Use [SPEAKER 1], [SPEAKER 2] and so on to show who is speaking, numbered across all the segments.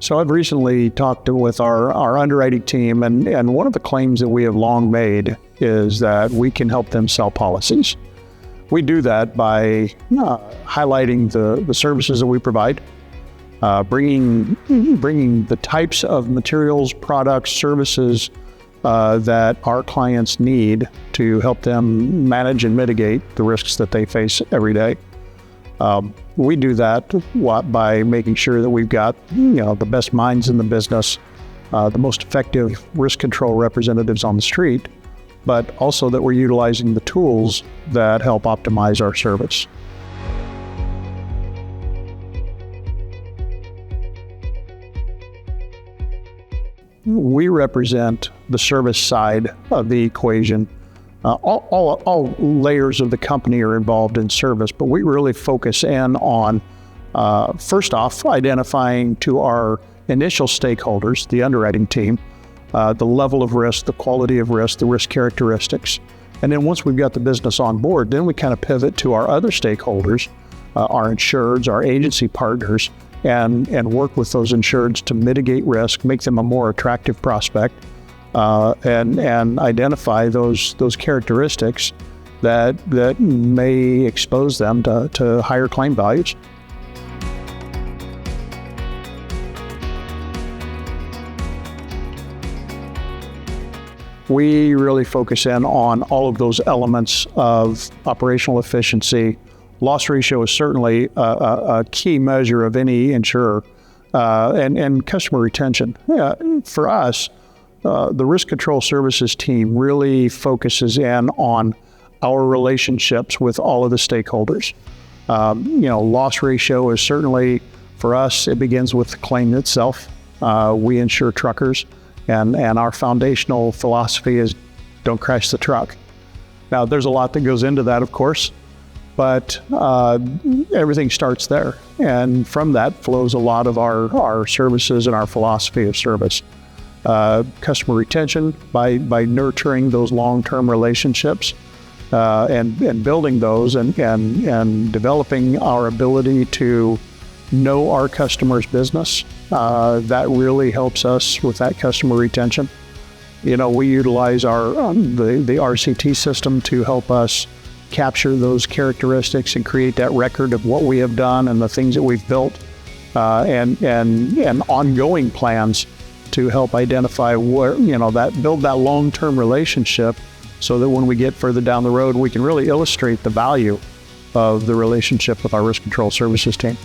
[SPEAKER 1] So I've recently talked with our underwriting team, and one of the claims that we have long made is that we can help them sell policies. We do that by highlighting the services that we provide, bringing the types of materials, products, services that our clients need to help them manage and mitigate the risks that they face every day. We do that by making sure that we've got the best minds in the business, the most effective risk control representatives on the street, but also that we're utilizing the tools that help optimize our service. We represent the service side of the equation. All layers of the company are involved in service, but we really focus in on, first off, identifying to our initial stakeholders, the underwriting team, the level of risk, the quality of risk, the risk characteristics. And then once we've got the business on board, then we kind of pivot to our other stakeholders, our insureds, our agency partners, and work with those insureds to mitigate risk, make them a more attractive prospect, and identify those characteristics that may expose them to higher claim values. We really focus in on all of those elements of operational efficiency. Loss ratio is certainly a key measure of any insurer, and customer retention. For us, the risk control services team really focuses in on our relationships with all of the stakeholders. Loss ratio is certainly, for us, it begins with the claim itself. We insure truckers, and our foundational philosophy is don't crash the truck. Now, there's a lot that goes into that, of course, but everything starts there. And from that flows a lot of our services and our philosophy of service. Customer retention by nurturing those long-term relationships and building those and developing our ability to know our customer's business. That really helps us with that customer retention. We utilize the RCT system to help us capture those characteristics and create that record of what we have done and the things that we've built, and ongoing plans to help identify where, build that long-term relationship so that when we get further down the road, we can really illustrate the value of the relationship with our risk control services team.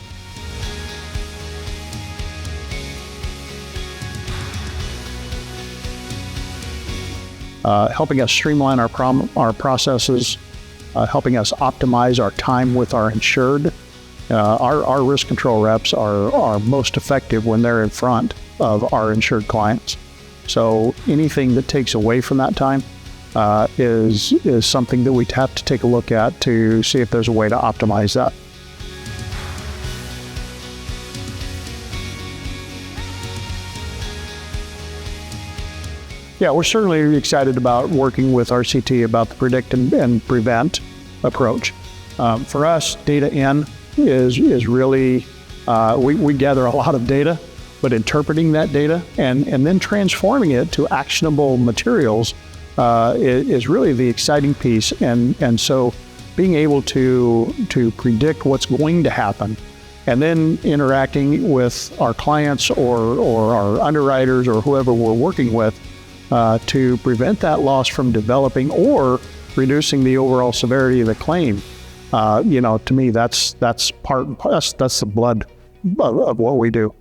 [SPEAKER 1] Helping us streamline our processes, helping us optimize our time with our insured. Our risk control reps are most effective when they're in front of our insured clients. So anything that takes away from that time is something that we have to take a look at to see if there's a way to optimize that. Yeah, we're certainly excited about working with RCT about the predict and prevent approach. For us, data in is really, we gather a lot of data, but interpreting that data and then transforming it to actionable materials is really the exciting piece. And so being able to predict what's going to happen and then interacting with our clients or our underwriters or whoever we're working with to prevent that loss from developing or reducing the overall severity of the claim. To me, that's the blood of what we do.